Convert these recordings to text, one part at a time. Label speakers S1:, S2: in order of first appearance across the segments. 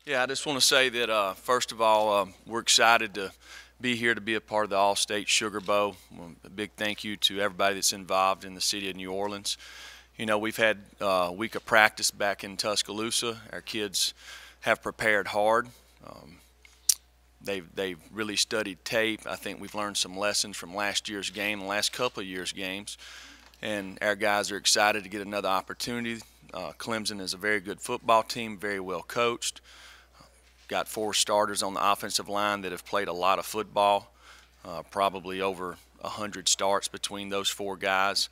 S1: Yeah, I just want to say that first of all, we're excited to be here to be a part of the All-State Sugar Bowl. A big thank you to everybody that's involved in the city of New Orleans. You know, we've had a week of practice back in Tuscaloosa. Our kids have prepared hard. Um, they've really studied tape. I think we've learned some lessons from last year's game, the last couple of years' games, and our guys are excited to get another opportunity. Clemson is a very good football team, very well coached. Got four starters on the offensive line that have played a lot of football, probably over 100 starts between those four guys.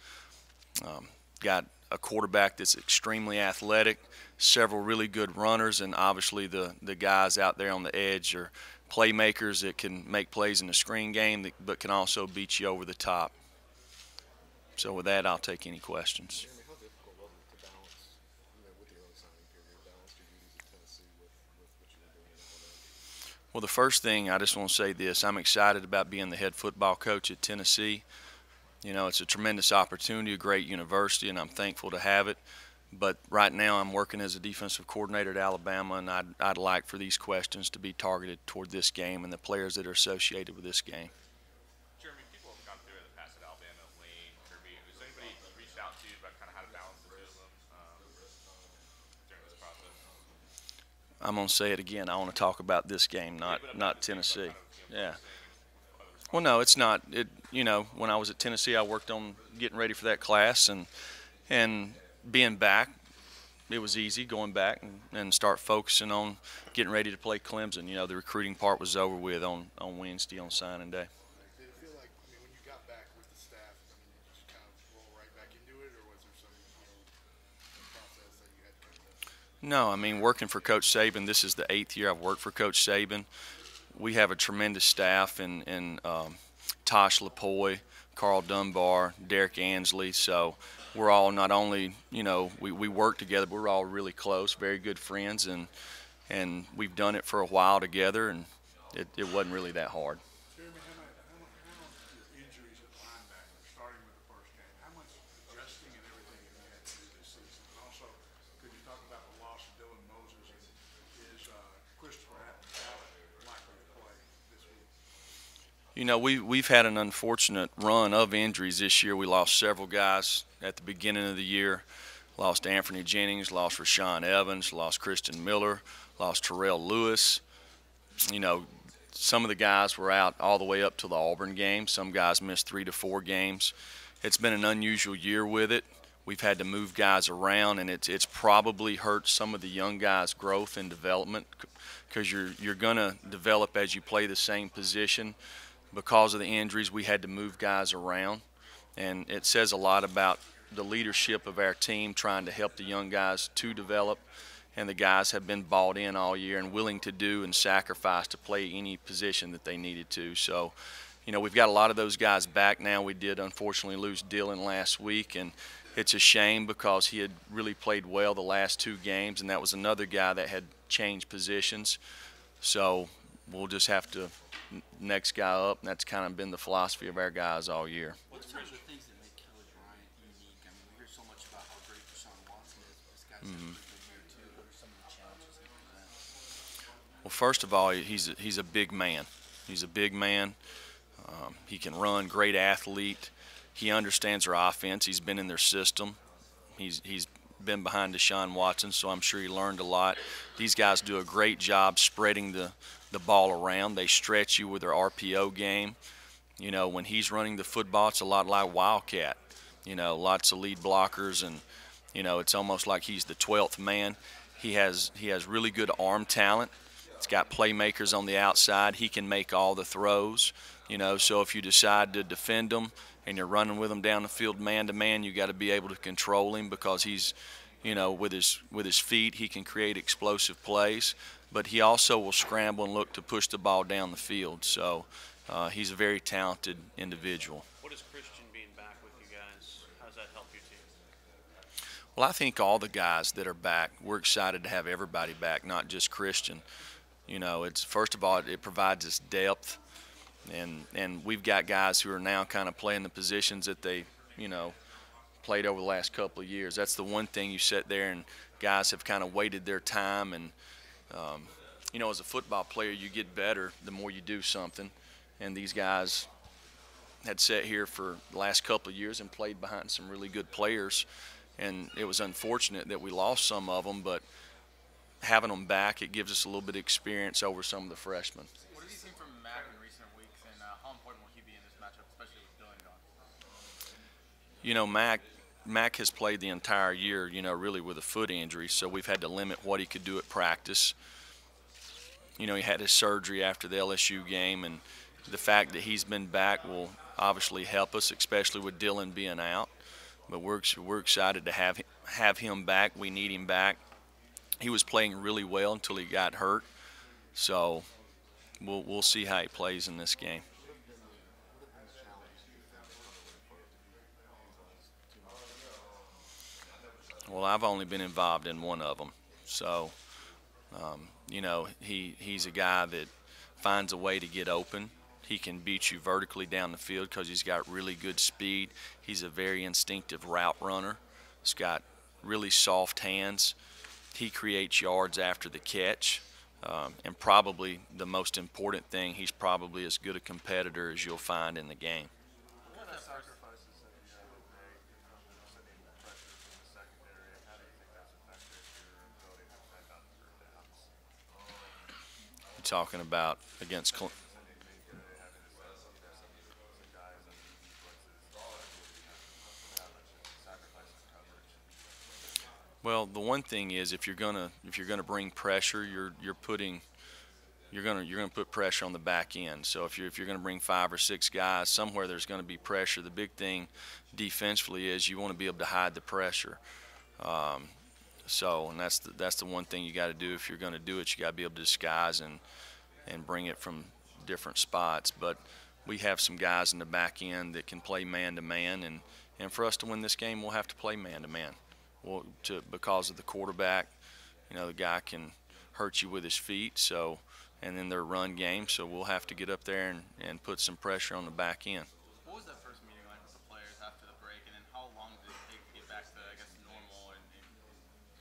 S1: Got a quarterback that's extremely athletic, several really good runners, and obviously the guys out there on the edge are playmakers that can make plays in the screen game but can also beat you over the top. So with that, I'll take any questions.
S2: Jeremy, how difficult was it to balance, with your own signing period, balance your duties at Tennessee with what you were doing in Alabama?
S1: Well, the first thing I just want to say this: I'm excited about being the head football coach at Tennessee. You know, it's a tremendous opportunity, a great university, and I'm thankful to have it. But right now, I'm working as a defensive coordinator at Alabama, and I'd like for these questions to be targeted toward this game and the players that are associated with this game.
S3: Jeremy, people have gone through it in the past at Alabama, Lane, Kirby. Has anybody reached out to you about kind of how to balance the two of them during this process?
S1: I'm going to say it again. I want to talk about this game,
S3: Yeah,
S1: not
S3: but I'm
S1: not
S3: just thinking
S1: Tennessee.
S3: about kind of
S1: Yeah.
S3: focusing and other
S1: Well, no,
S3: responsibilities.
S1: it's not. When I was at Tennessee, I worked on getting ready for that class, and being back, it was easy going back and start focusing on getting ready to play Clemson. You know, the recruiting part was over with on Wednesday on signing day.
S2: Did it feel like, when you got back with the staff, did you just kind of roll right back into it, or was there some, process that you had to kind of go through?
S1: No, I mean, working for Coach Saban, this is the 8th year I've worked for Coach Saban. We have a tremendous staff in Tosh Lapoy, Carl Dunbar, Derek Ansley. So we're all not only, we work together, but we're all really close, very good friends, and we've done it for a while together, and it wasn't really that hard.
S2: Jeremy, how your injuries at linebacker, starting with the first game, how much adjusting and everything have you had to do this season? And also, could you talk about the loss of Dylan Moses, and is Christopher Allen likely to play this week?
S1: You know, we've had an unfortunate run of injuries this year. We lost several guys at the beginning of the year. Lost Anthony Jennings, lost Rashawn Evans, lost Christian Miller, lost Terrell Lewis. You know, some of the guys were out all the way up to the Auburn game. Some guys missed 3 to 4 games. It's been an unusual year with it. We've had to move guys around, and it's probably hurt some of the young guys' growth and development because you're going to develop as you play the same position. Because of the injuries, we had to move guys around, and it says a lot about the leadership of our team trying to help the young guys to develop, and the guys have been bought in all year and willing to do and sacrifice to play any position that they needed to. So, we've got a lot of those guys back now. We did unfortunately lose Dylan last week, and it's a shame because he had really played well the last 2 games, and that was another guy that had changed positions. So we'll just have to next guy up, and that's kind of been the philosophy of our guys all year.
S4: What are some of the things that make Kelly Bryant unique? I mean, we hear so much about how great Deshaun Watson is. This guy's had a pretty good year too. What are some of the challenges he presents?
S1: Well, first of all, he's a big man. He's a big man. He can run, great athlete. He understands their offense. He's been in their system. He's been behind Deshaun Watson, so I'm sure he learned a lot. These guys do a great job spreading the ball around. They stretch you with their RPO game. When he's running the football, it's a lot like Wildcat. Lots of lead blockers, and it's almost like he's the 12th man. He has really good arm talent. He's got playmakers on the outside. He can make all the throws. So if you decide to defend him and you're running with him down the field man to man, you got to be able to control him because he's, with his feet, he can create explosive plays. But he also will scramble and look to push the ball down the field. So he's a very talented individual.
S5: What is Christian being back with you guys? How does that help your team?
S1: Well, I think all the guys that are back, we're excited to have everybody back, not just Christian. It's first of all, it provides us depth, and we've got guys who are now kind of playing the positions that they, played over the last couple of years. That's the one thing you sit there and guys have kind of waited their time, and You know, as a football player, you get better the more you do something. And these guys had sat here for the last couple of years and played behind some really good players. And it was unfortunate that we lost some of them, but having them back, it gives us a little bit of experience over some of the freshmen.
S4: What have you seen from Mac in recent weeks, and how important will he be in this matchup, especially with Dylan gone?
S1: You know, Mac has played the entire year, you know, really with a foot injury, so we've had to limit what he could do at practice. You know, he had his surgery after the LSU game, and the fact that he's been back will obviously help us, especially with Dylan being out. But we're excited to have him back. We need him back. He was playing really well until he got hurt, so we'll see how he plays in this game. Well, I've only been involved in one of them, so you know, he's a guy that finds a way to get open. He can beat you vertically down the field because he's got really good speed. He's a very instinctive route runner. He's got really soft hands. He creates yards after the catch. And probably the most important thing, he's probably as good a competitor as you'll find in the game.
S2: What are the sacrifices that you have to make in terms of sending pressure from the secondary, and how do you think that's affected your ability to defend on third downs?
S1: You're talking about against Clemson. Well, the one thing is if you're gonna bring pressure, you're gonna put pressure on the back end. So if you're gonna bring 5 or 6 guys, somewhere there's gonna be pressure. The big thing defensively is you want to be able to hide the pressure. And that's the one thing you got to do if you're going to do it. You got to be able to disguise and bring it from different spots. But we have some guys in the back end that can play man to man, and for us to win this game, we'll have to play man to man. Well, because of the quarterback, you know, the guy can hurt you with his feet. So, and then their run game. So we'll have to get up there and put some pressure on the back end.
S4: What was that first meeting like with the players after the break, and then how long did it take to get back to, I guess, normal and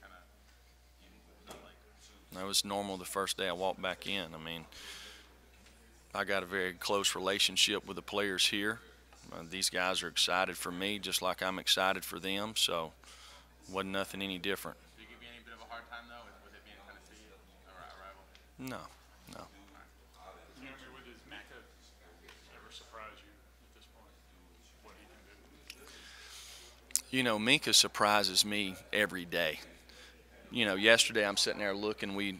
S4: kind of, what was that like?
S1: That was normal the first day I walked back in. I mean, I got a very close relationship with the players here. These guys are excited for me just like I'm excited for them, so wasn't nothing any different.
S4: Did you give you any bit of a hard time, though, with it being Tennessee, a rival?
S1: No.
S2: Jeremy, does Micah ever surprise you at this point, what he can do?
S1: You know, Minka surprises me every day. You know, yesterday I'm sitting there looking. We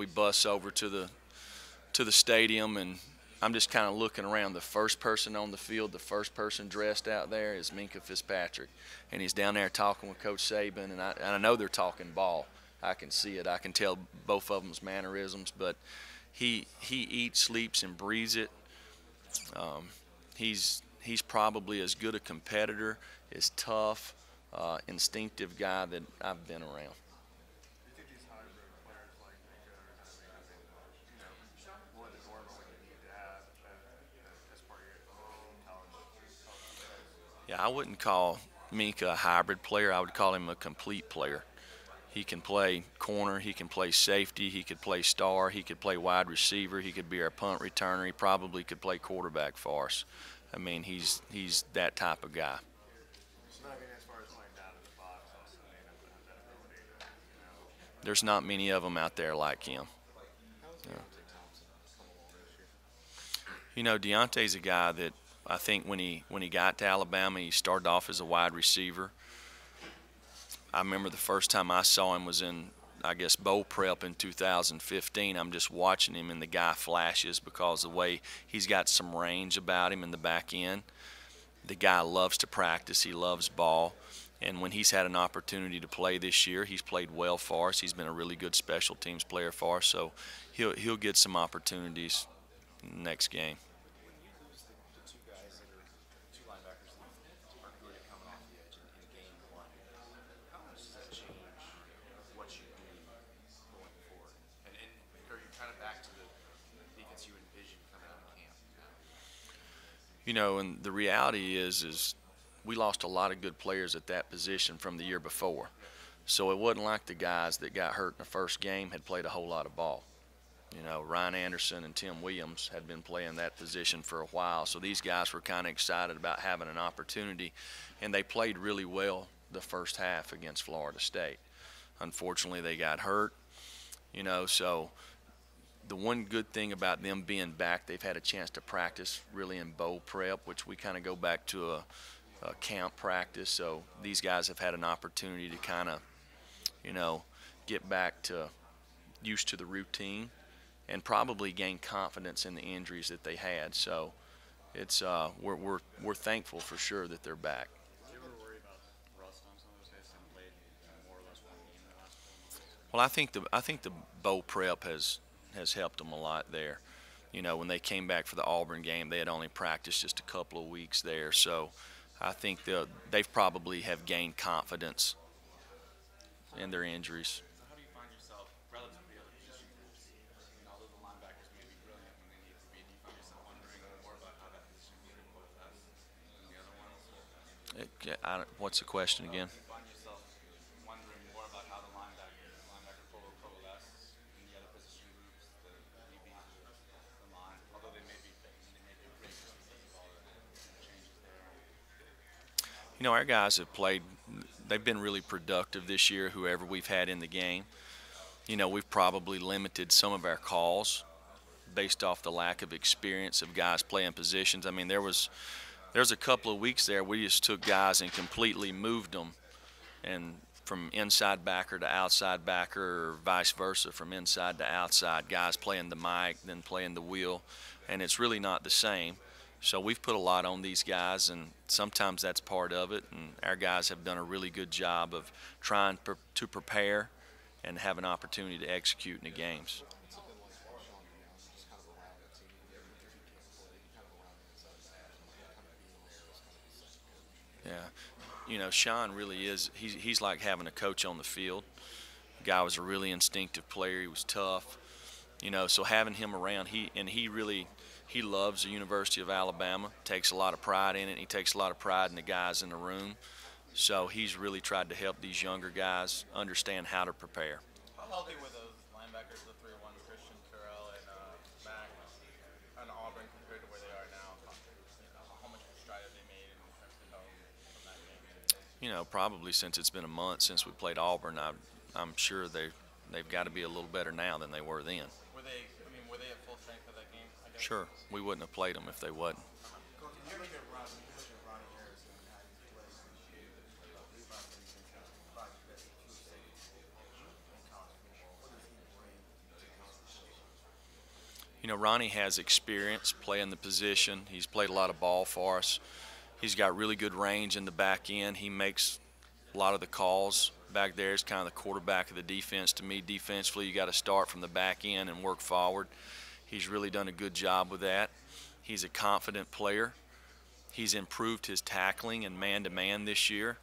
S1: bus over to the stadium, and I'm just kind of looking around. The first person on the field, the first person dressed out there is Minka Fitzpatrick, and he's down there talking with Coach Saban, and I know they're talking ball. I can see it. I can tell both of them's mannerisms, but he eats, sleeps, and breathes it. He's probably as good a competitor, as tough, instinctive guy that I've been around.
S2: Do you think these hybrid players like Micah are going to be, more than normal what you need to have as part of your college?
S1: Yeah, I wouldn't call Minka a hybrid player. I would call him a complete player. He can play corner, he can play safety, he could play star, he could play wide receiver, he could be our punt returner, he probably could play quarterback for us. I mean, he's that type of guy.
S2: So, I mean, as far as playing down in the box, also being able to have that ability to,
S1: There's not many of them out there like him. You know, Deontay's a guy that I think when he got to Alabama, he started off as a wide receiver. I remember the first time I saw him was in, I guess, bowl prep in 2015. I'm just watching him, and the guy flashes because of the way he's got some range about him in the back end. The guy loves to practice. He loves ball. And when he's had an opportunity to play this year, he's played well for us. He's been a really good special teams player for us. So he'll get some opportunities in the next game.
S6: The two guys that are two linebackers that are good at coming off the edge in game one, how much does that change what you do going forward? And are you kind of back to the defense you envisioned coming out of camp now?
S1: You know, and the reality is we lost a lot of good players at that position from the year before. So it wasn't like the guys that got hurt in the first game had played a whole lot of ball. Ryan Anderson and Tim Williams had been playing that position for a while, so these guys were kind of excited about having an opportunity, and they played really well the first half against Florida State. Unfortunately, they got hurt, so the one good thing about them being back, they've had a chance to practice really in bowl prep, which we kind of go back to a camp practice. So these guys have had an opportunity to kind of, get back to used to the routine and probably gain confidence in the injuries that they had. So it's we're thankful for sure that they're back.
S6: Do you ever worry about rust on some of those guys that have played more or less one game in the last 4 months?
S1: Well, I think the bowl prep has helped them a lot there. When they came back for the Auburn game, they had only practiced just a couple of weeks there. So I think they've probably have gained confidence in their injuries.
S6: So how do you find yourself relative to the other position groups? Although the linebackers may be brilliant when they need to be, do you find yourself wondering more about how that position group both us than the other ones?
S1: What's the question again?
S6: Do you find yourself wondering more about how the linebacker coalesce in the other position groups, the DBs, the line, although they may be great just because of all the changes there.
S1: Our guys have played. They've been really productive this year, whoever we've had in the game. We've probably limited some of our calls based off the lack of experience of guys playing positions. I mean, there's a couple of weeks there we just took guys and completely moved them, and from inside backer to outside backer, or vice versa, from inside to outside. Guys playing the mic, then playing the wheel, and it's really not the same. So we've put a lot on these guys, and sometimes that's part of it. And our guys have done a really good job of trying to prepare and have an opportunity to execute in the games.
S6: It's a bit like Sean, just kind of around the team. Even if he can't play, kind of around the inside back, and kind of being there as kind of the second coach.
S1: Yeah. Sean really is. He's like having a coach on the field. The guy was a really instinctive player. He was tough. So having him around, he loves the University of Alabama, takes a lot of pride in it, and he takes a lot of pride in the guys in the room. So he's really tried to help these younger guys understand how to prepare.
S6: How healthy were those linebackers, the 3-1s, Christian, Terrell, and Mac, and Auburn compared to where they are now? How much of a stride have they made in terms of development from that game?
S1: Probably since it's been a month since we played Auburn, I'm sure they've got to be a little better now than they were then.
S6: Were they at full strength for that game? I guess?
S1: Sure, we wouldn't have played them if they wasn't.
S2: Coach, when you look at Ronnie Harrison and how he's played this year, we've probably been probably the best true safety in college football. What does he bring to college football?
S1: Ronnie has experience playing the position. He's played a lot of ball for us. He's got really good range in the back end. He makes a lot of the calls back there. He's kind of the quarterback of the defense. To me, defensively, you got to start from the back end and work forward. He's really done a good job with that. He's a confident player. He's improved his tackling and man-to-man this year.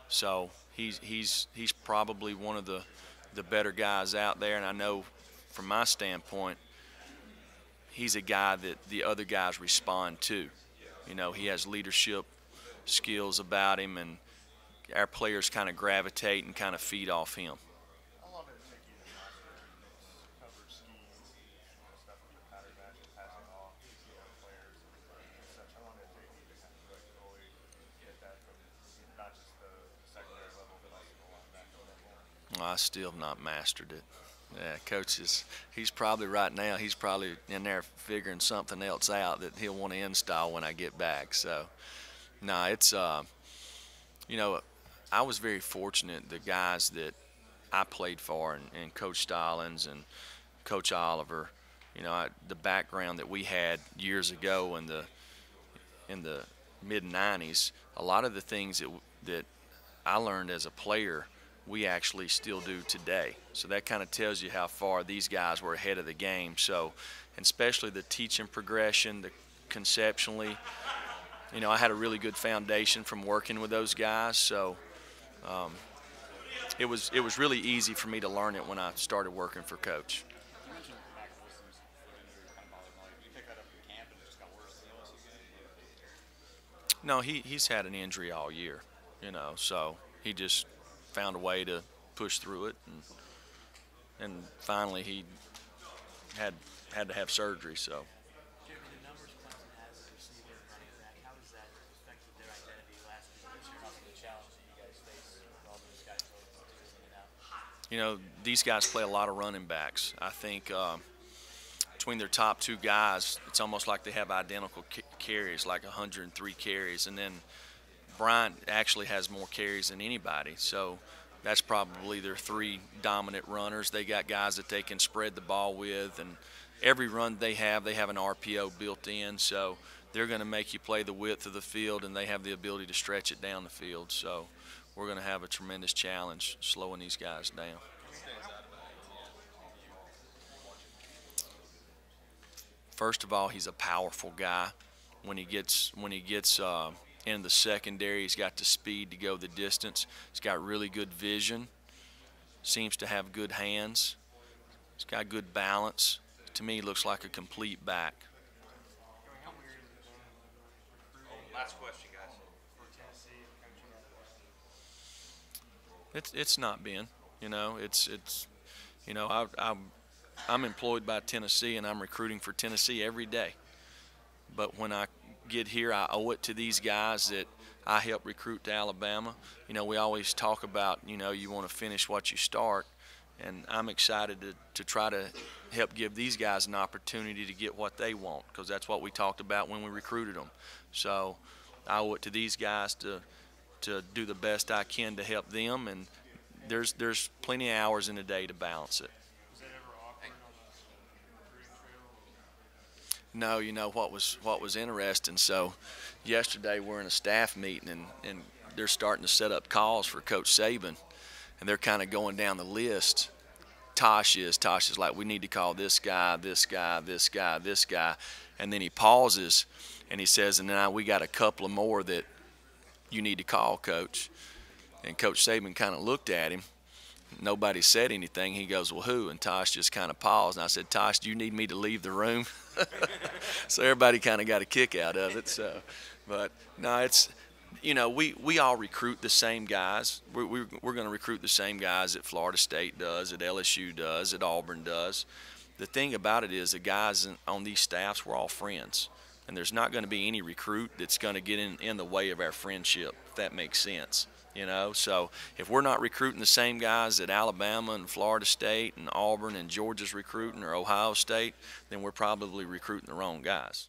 S1: So he's probably one of the better guys out there. And I know from my standpoint, he's a guy that the other guys respond to. He has leadership skills about him, and our players kind of gravitate and kind of feed off him.
S6: How long did it take you to master mix coverage schemes, stuff with your pattern matches, passing off, players, and such? How long did it take you to kind of fully get that from not just the secondary level, but also the linebacker level?
S1: I still have not mastered it. Yeah, coach he's probably right now, he's probably in there figuring something else out that he'll want to install when I get back. So, no, it's, I was very fortunate, the guys that I played for, and Coach Stallings and Coach Oliver, the background that we had years ago in the mid-'90s, a lot of the things that I learned as a player, we actually still do today. So that kind of tells you how far these guys were ahead of the game. So, and especially the teaching progression, the conceptually, I had a really good foundation from working with those guys. So it was really easy for me to learn it when I started working for Coach.
S6: You mentioned Mac Wilson's foot injury kind of bothered him. Did you pick that up in camp and it just got worse than it was?
S1: No, he's had an injury all year, so he just found a way to push through it, and finally he had to have surgery. So.
S4: Jeremy, the numbers Clemson has as a receiver and running back, how has that affected their identity last year and this year? Also the challenge that you guys face with all those guys in and out.
S1: You know, these guys play a lot of running backs. I think between their top two guys, it's almost like they have identical carries, like 103 carries. And then Bryant actually has more carries than anybody. So that's probably their three dominant runners. They got guys that they can spread the ball with, and every run they have an RPO built in. So they're going to make you play the width of the field, and they have the ability to stretch it down the field. So we're going to have a tremendous challenge slowing these guys down. First of all, he's a powerful guy. When he gets in the secondary, he's got the speed to go the distance. He's got really good vision. Seems to have good hands. He's got good balance. To me, he looks like a complete back.
S5: Last question, guys.
S1: It's not been, you know, it's you know, I'm employed by Tennessee, and I'm recruiting for Tennessee every day. But when I get here, I owe it to these guys that I help recruit to Alabama. You know, we always talk about, you know, you want to finish what you start, and I'm excited to try to help give these guys an opportunity to get what they want, because that's what we talked about when we recruited them. So I owe it to these guys to do the best I can to help them, and there's plenty of hours in a day to balance it.
S5: Was that ever awkward on the recruiting trail?
S1: No, you know what was interesting. So yesterday we're in a staff meeting, and they're starting to set up calls for Coach Saban, and they're kind of going down the list. Tosh is like, we need to call this guy, this guy, this guy, this guy, and then he pauses and he says, and now we got a couple of more that you need to call, Coach. And Coach Saban kind of looked at him. Nobody said anything. He goes, well, who? And Tosh just kind of paused. And I said, Tosh, do you need me to leave the room? So everybody kind of got a kick out of it. So, but no, it's, you know, we all recruit the same guys. We're going to recruit the same guys that Florida State does, that LSU does, that Auburn does. The thing about it is the guys on these staffs, we're all friends. And there's not going to be any recruit that's going to get in the way of our friendship, if that makes sense. You know, so if we're not recruiting the same guys that Alabama and Florida State and Auburn and Georgia's recruiting, or Ohio State, then we're probably recruiting the wrong guys.